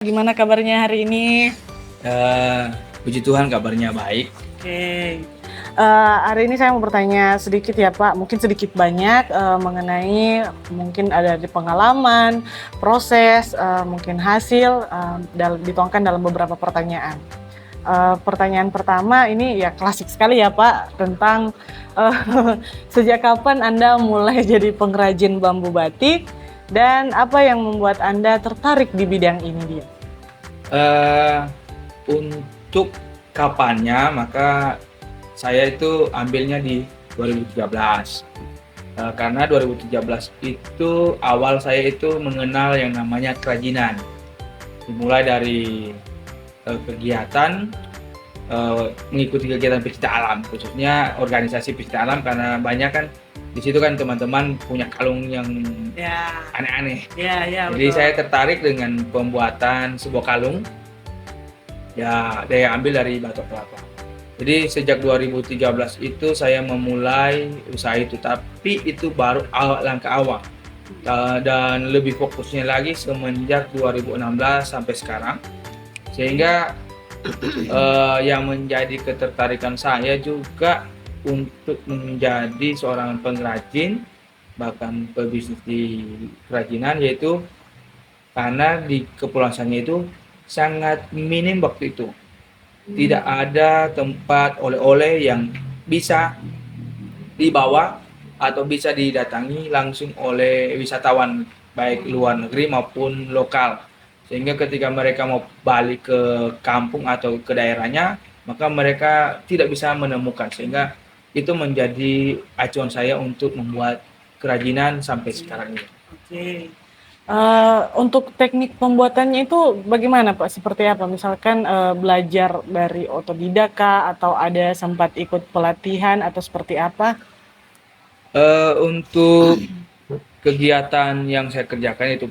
Gimana kabarnya hari ini? Eh, Puji Tuhan kabarnya baik. Oke. Hari ini saya mau bertanya sedikit ya Pak, mungkin sedikit banyak mengenai mungkin ada di pengalaman, proses, mungkin hasil dituangkan dalam beberapa pertanyaan. Pertanyaan pertama ini ya klasik sekali ya Pak tentang sejak kapan Anda mulai jadi pengrajin bambu batik dan apa yang membuat Anda tertarik di bidang ini dia? Eh, untuk kapannya, maka saya itu ambilnya di 2013. Karena 2013 itu awal saya itu mengenal yang namanya kerajinan. Dimulai dari kegiatan mengikuti kegiatan pecinta alam, khususnya organisasi pecinta alam, karena banyak kan di situ kan teman-teman punya kalung yang Ya, aneh-aneh. ya Jadi betul. saya tertarik dengan pembuatan sebuah kalung, ya saya ambil dari batok kelapa. Jadi sejak 2013 itu saya memulai usaha itu, tapi itu baru langkah awal. Dan lebih fokusnya lagi semenjak 2016 sampai sekarang, sehingga yang menjadi ketertarikan saya juga untuk menjadi seorang pengrajin, bahkan pebisnis di kerajinan, yaitu karena di Kepulauan Sangihe itu sangat minim waktu itu. Tidak ada tempat oleh-oleh yang bisa dibawa atau bisa didatangi langsung oleh wisatawan baik luar negeri maupun lokal. Sehingga ketika mereka mau balik ke kampung atau ke daerahnya, maka mereka tidak bisa menemukan. Sehingga itu menjadi acuan saya untuk membuat kerajinan sampai sekarang ini. Oke. Untuk teknik pembuatannya itu bagaimana Pak? Seperti apa? Misalkan belajar dari otodidak kah? Atau ada sempat ikut pelatihan atau seperti apa? Untuk kegiatan yang saya kerjakan itu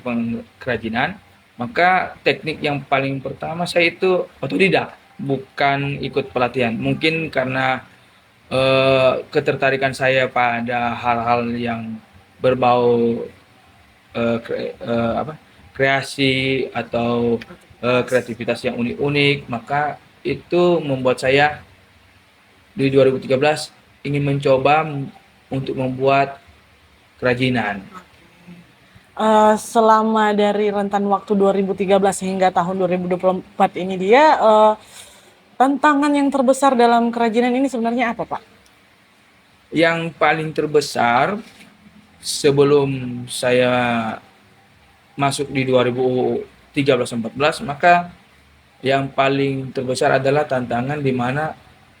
kerajinan, maka teknik yang paling pertama saya itu otodidak, bukan ikut pelatihan. Mungkin karena ketertarikan saya pada hal-hal yang berbau kreasi atau kreativitas yang unik-unik, maka itu membuat saya di 2013 ingin mencoba untuk membuat kerajinan. Selama dari rentan waktu 2013 hingga tahun 2024 ini tantangan yang terbesar dalam kerajinan ini sebenarnya apa Pak? Yang paling terbesar sebelum saya masuk di 2013-14, maka yang paling terbesar adalah tantangan di mana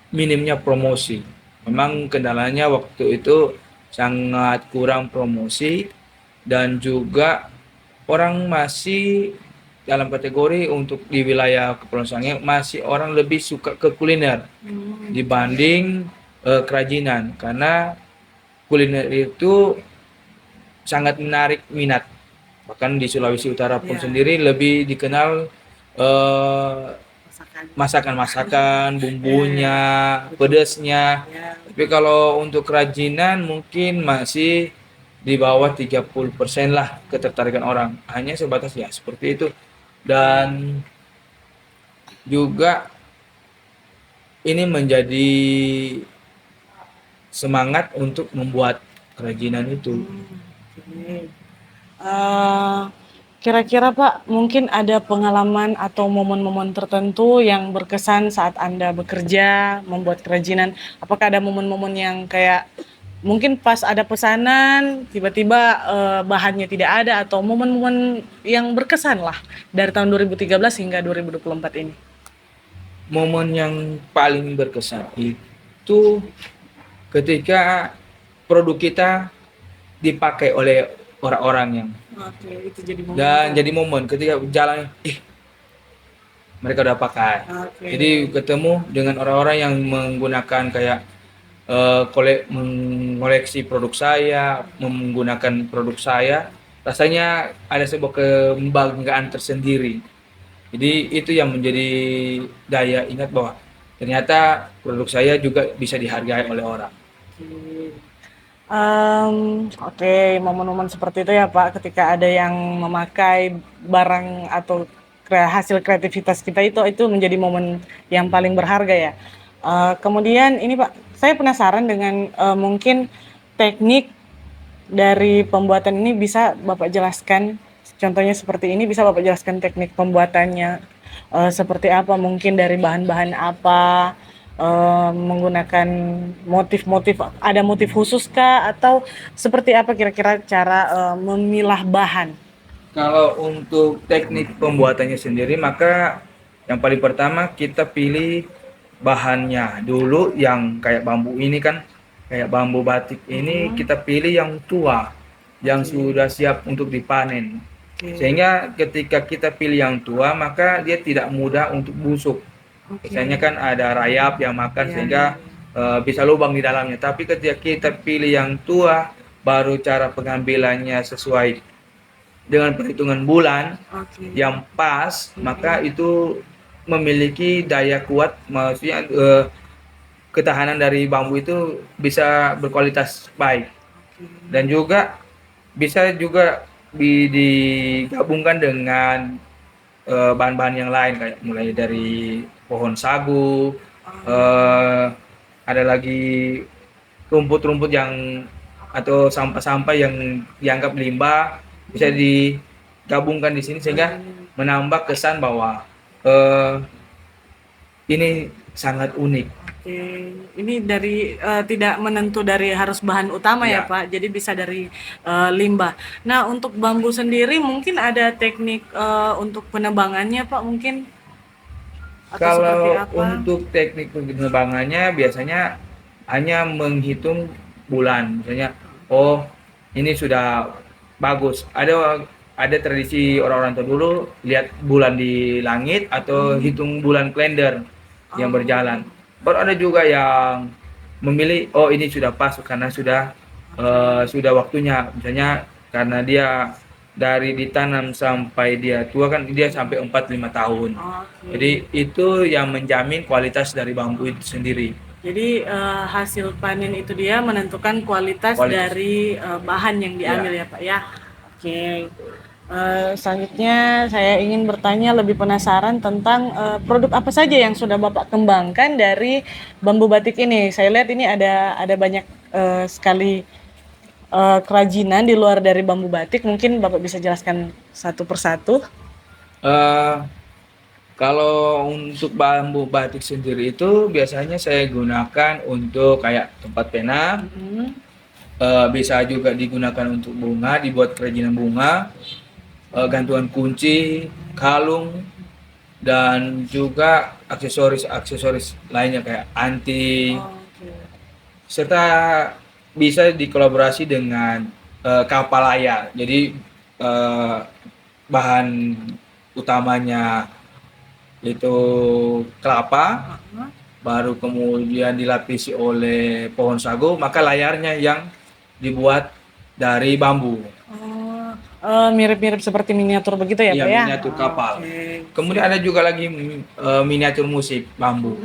minimnya promosi. Memang kendalanya waktu itu sangat kurang promosi, dan juga orang masih dalam kategori untuk di wilayah Kepulauan Sangihe masih orang lebih suka ke kuliner dibanding kerajinan, karena kuliner itu sangat menarik minat. Bahkan di Sulawesi Utara pun sendiri lebih dikenal masakan-masakan, bumbunya, pedasnya. Tapi kalau untuk kerajinan mungkin masih di bawah 30% lah ketertarikan orang. Hanya sebatas ya seperti itu. Dan juga ini menjadi semangat untuk membuat kerajinan itu. Eh, Kira-kira Pak, mungkin ada pengalaman atau momen-momen tertentu yang berkesan saat Anda bekerja, membuat kerajinan? Apakah ada momen-momen yang kayak mungkin pas ada pesanan, tiba-tiba bahannya tidak ada, atau momen-momen yang berkesan lah dari tahun 2013 hingga 2024 ini? Momen yang paling berkesan itu ketika produk kita dipakai oleh orang-orang yang, Oke, itu jadi momen. dan jadi momen ketika jalan, mereka udah pakai. Oke. Jadi ketemu dengan orang-orang yang menggunakan kayak mengoleksi produk saya, menggunakan produk saya, rasanya ada sebuah kebanggaan tersendiri. Jadi itu yang menjadi daya ingat bahwa ternyata produk saya juga bisa dihargai oleh orang. Oke, momen-momen seperti itu ya Pak, ketika ada yang memakai barang atau hasil kreativitas kita itu menjadi momen yang paling berharga ya. Kemudian ini Pak, saya penasaran dengan mungkin teknik dari pembuatan ini bisa Bapak jelaskan. Contohnya seperti ini, bisa Bapak jelaskan teknik pembuatannya seperti apa, mungkin dari bahan-bahan apa, menggunakan motif-motif, ada motif khusus kah, atau seperti apa kira-kira cara memilah bahan? Kalau untuk teknik pembuatannya sendiri, maka yang paling pertama kita pilih bahannya dulu. Yang kayak bambu ini kan, kayak bambu batik ini kita pilih yang tua, yang sudah siap untuk dipanen. Sehingga ketika kita pilih yang tua, maka dia tidak mudah untuk busuk. Biasanya kan ada rayap yang makan sehingga bisa lubang di dalamnya. Tapi ketika kita pilih yang tua, baru cara pengambilannya sesuai dengan perhitungan bulan yang pas, maka itu memiliki daya kuat, maksudnya ketahanan dari bambu itu bisa berkualitas baik. Dan juga bisa juga digabungkan dengan bahan-bahan yang lain, kayak mulai dari pohon sagu, ada lagi rumput-rumput yang atau sampah-sampah yang dianggap limbah, bisa digabungkan di sini sehingga menambah kesan bahwa ini sangat unik. Oke, ini dari tidak menentu dari harus bahan utama ya Ya. Pak, jadi bisa dari limbah. Nah, untuk bambu sendiri mungkin ada teknik untuk penebangannya Pak mungkin, atau seperti Kalau apa? untuk teknik penerbangannya biasanya hanya menghitung bulan, misalnya, oh ini sudah bagus. Ada tradisi orang-orang tua dulu, lihat bulan di langit atau hitung bulan kalender yang berjalan. Baru ada juga yang memilih, oh ini sudah pas karena sudah waktunya, misalnya karena dia dari ditanam sampai dia tua kan dia sampai 4-5 tahun. Jadi itu yang menjamin kualitas dari bambu itu sendiri. Jadi hasil panen itu dia menentukan kualitas dari bahan yang diambil ya Pak ya. Oke. Selanjutnya saya ingin bertanya, lebih penasaran tentang produk apa saja yang sudah Bapak kembangkan dari bambu batik ini. Saya lihat ini ada banyak sekali kerajinan di luar dari bambu batik. Mungkin Bapak bisa jelaskan satu persatu. Eh, Kalau untuk bambu batik sendiri itu biasanya saya gunakan untuk kayak tempat pena, bisa juga digunakan untuk bunga, dibuat kerajinan bunga, gantungan kunci, kalung, dan juga aksesoris lainnya kayak anting, serta bisa dikolaborasi dengan kapal layar. Jadi bahan utamanya itu kelapa, baru kemudian dilapisi oleh pohon sagu, maka layarnya yang dibuat dari bambu. Mirip-mirip seperti miniatur begitu ya Iya, Pak ya? miniatur kapal. Oke. Kemudian ada juga lagi miniatur musik bambu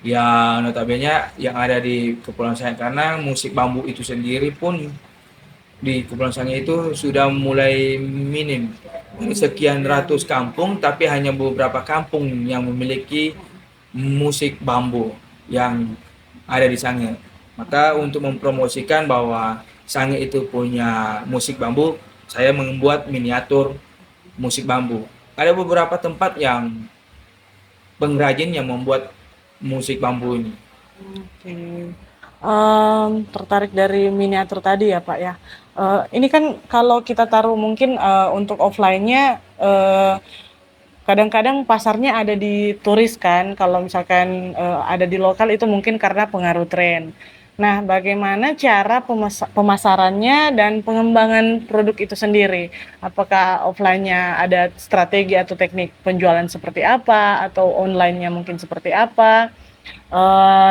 yang notabene yang ada di Kepulauan Sangihe, karena musik bambu itu sendiri pun di Kepulauan Sangihe itu sudah mulai minim. Dari sekian ratus kampung, tapi hanya beberapa kampung yang memiliki musik bambu yang ada di Sangihe. Maka untuk mempromosikan bahwa Sangihe itu punya musik bambu, saya membuat miniatur musik bambu. Ada beberapa tempat yang pengrajin yang membuat musik bambu ini. Oke. Tertarik dari miniatur tadi ya Pak ya. Ini kan kalau kita taruh mungkin untuk offline-nya kadang-kadang pasarnya ada di turis kan, kalau misalkan ada di lokal itu mungkin karena pengaruh tren. Nah, bagaimana cara pemasarannya dan pengembangan produk itu sendiri? Apakah offline-nya ada strategi atau teknik penjualan seperti apa, atau online-nya mungkin seperti apa?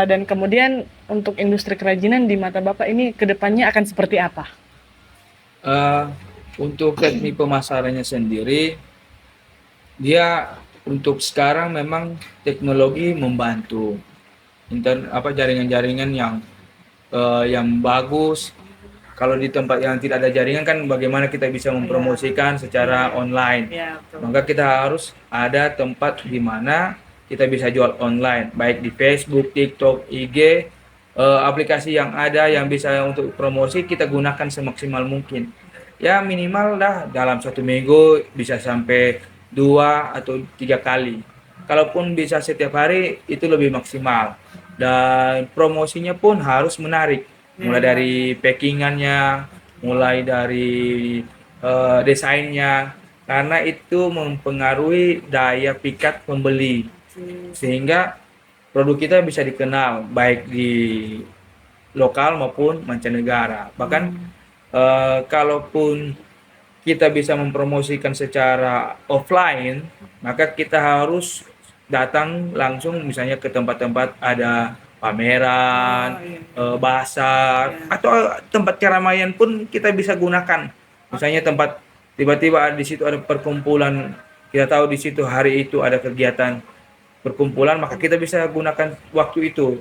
Dan kemudian untuk industri kerajinan di mata Bapak ini kedepannya akan seperti apa? Untuk teknik pemasarannya sendiri, dia untuk sekarang memang teknologi membantu jaringan-jaringan yang bagus, kalau di tempat yang tidak ada jaringan kan bagaimana kita bisa mempromosikan secara online. Iya, betul. Maka kita harus ada tempat di mana kita bisa jual online, baik di Facebook, TikTok, IG, aplikasi yang ada yang bisa untuk promosi kita gunakan semaksimal mungkin. Ya minimal lah dalam 1 minggu bisa sampai 2 atau 3 kali. Kalaupun bisa setiap hari itu lebih maksimal. Dan promosinya pun harus menarik, mulai dari packingannya, mulai dari desainnya, karena itu mempengaruhi daya pikat pembeli, sehingga produk kita bisa dikenal baik di lokal maupun mancanegara. Bahkan kalaupun kita bisa mempromosikan secara offline, maka kita harus datang langsung misalnya ke tempat-tempat ada pameran, pasar, atau tempat keramaian pun kita bisa gunakan. Misalnya tempat tiba-tiba di situ ada perkumpulan, kita tahu di situ hari itu ada kegiatan perkumpulan, maka kita bisa gunakan waktu itu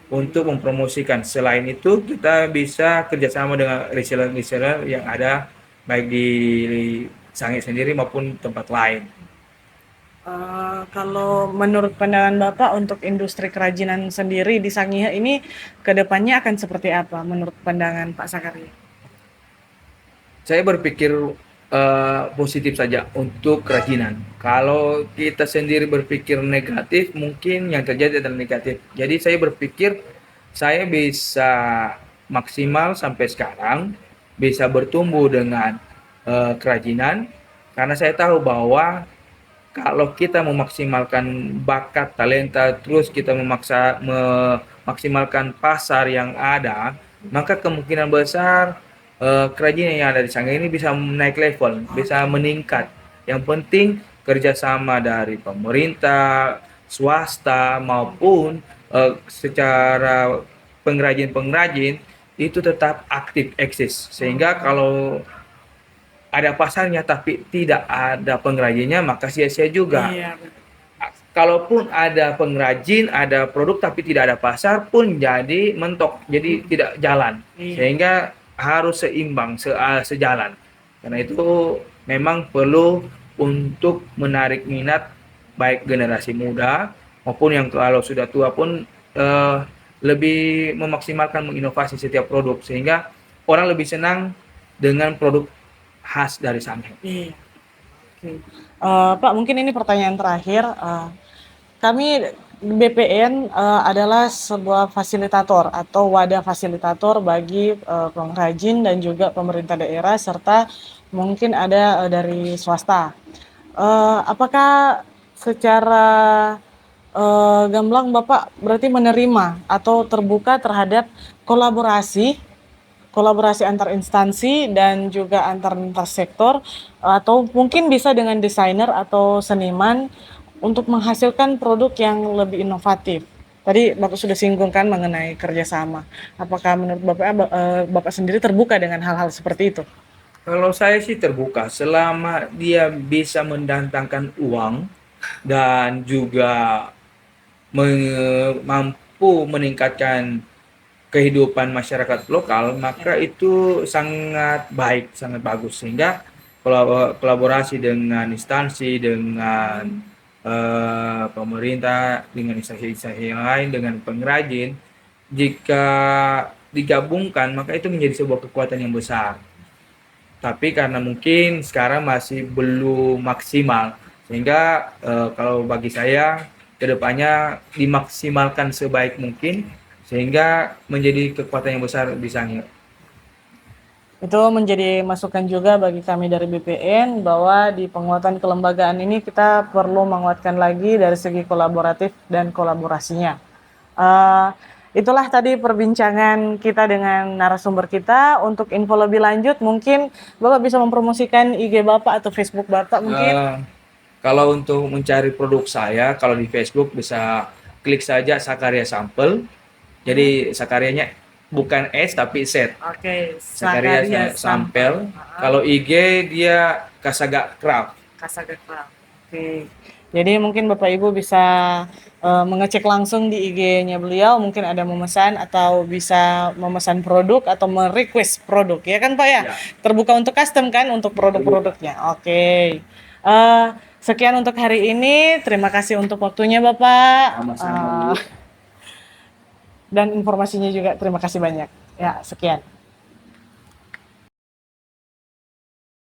untuk mempromosikan. Selain itu kita bisa kerjasama dengan reseller-reseller yang ada baik di Sangihe sendiri maupun tempat lain. Kalau menurut pandangan Bapak untuk industri kerajinan sendiri di Sangihe ini ke depannya akan seperti apa menurut pandangan Pak Sakaria? Saya berpikir positif saja untuk kerajinan. Kalau kita sendiri berpikir negatif, mungkin yang terjadi adalah negatif. Jadi saya berpikir saya bisa maksimal sampai sekarang, bisa bertumbuh dengan kerajinan, karena saya tahu bahwa kalau kita memaksimalkan bakat, talenta, terus kita memaksimalkan pasar yang ada, maka kemungkinan besar kerajinan yang ada di Sangihe ini bisa naik level, bisa meningkat. Yang penting kerjasama dari pemerintah, swasta maupun secara pengrajin-pengrajin itu tetap aktif eksis, sehingga kalau ada pasarnya tapi tidak ada pengrajinnya maka sia-sia juga. Iya, Kalaupun ada pengrajin, ada produk tapi tidak ada pasar pun jadi mentok, jadi tidak jalan. Sehingga harus seimbang, sejalan. Karena itu memang perlu untuk menarik minat baik generasi muda maupun yang kalau sudah tua pun lebih memaksimalkan menginovasi setiap produk, sehingga orang lebih senang dengan produk khas dari Sangihe. Iya. Oke. Pak, mungkin ini pertanyaan terakhir. Kami BPN adalah sebuah fasilitator atau wadah fasilitator bagi pengrajin dan juga pemerintah daerah serta mungkin ada dari swasta. Apakah secara gamblang Bapak berarti menerima atau terbuka terhadap kolaborasi antar instansi dan juga antar sektor, atau mungkin bisa dengan desainer atau seniman untuk menghasilkan produk yang lebih inovatif? Tadi Bapak sudah singgung kan mengenai kerjasama. Apakah menurut Bapak sendiri terbuka dengan hal-hal seperti itu? Kalau saya sih terbuka selama dia bisa mendatangkan uang dan juga mampu meningkatkan kehidupan masyarakat lokal, maka itu sangat baik, sangat bagus. Sehingga kolaborasi dengan instansi, dengan pemerintah, dengan instansi-instansi yang lain, dengan pengrajin, jika digabungkan maka itu menjadi sebuah kekuatan yang besar. Tapi karena mungkin sekarang masih belum maksimal, sehingga kalau bagi saya kedepannya dimaksimalkan sebaik mungkin sehingga menjadi kekuatan yang besar di Sangihe. Itu menjadi masukan juga bagi kami dari BPN bahwa di penguatan kelembagaan ini kita perlu menguatkan lagi dari segi kolaboratif dan kolaborasinya. Itulah tadi perbincangan kita dengan narasumber kita. Untuk info lebih lanjut mungkin Bapak bisa mempromosikan IG Bapak atau Facebook Bapak mungkin. Kalau untuk mencari produk saya, kalau di Facebook bisa klik saja Sakaria Sampel. Jadi Sakarianya bukan S tapi Z. Oke, Sakaria Sampel. Kalau IG dia Kasaga Craft. Kasaga Craft. Oke. Jadi mungkin Bapak Ibu bisa mengecek langsung di IG-nya beliau, mungkin ada memesan atau bisa memesan produk atau merequest produk, ya kan Pak ya? Ya. Terbuka untuk custom kan untuk produk-produknya. Oke. Sekian untuk hari ini. Terima kasih untuk waktunya Bapak. Sama-sama, Bu. Dan informasinya juga terima kasih banyak. Ya, sekian.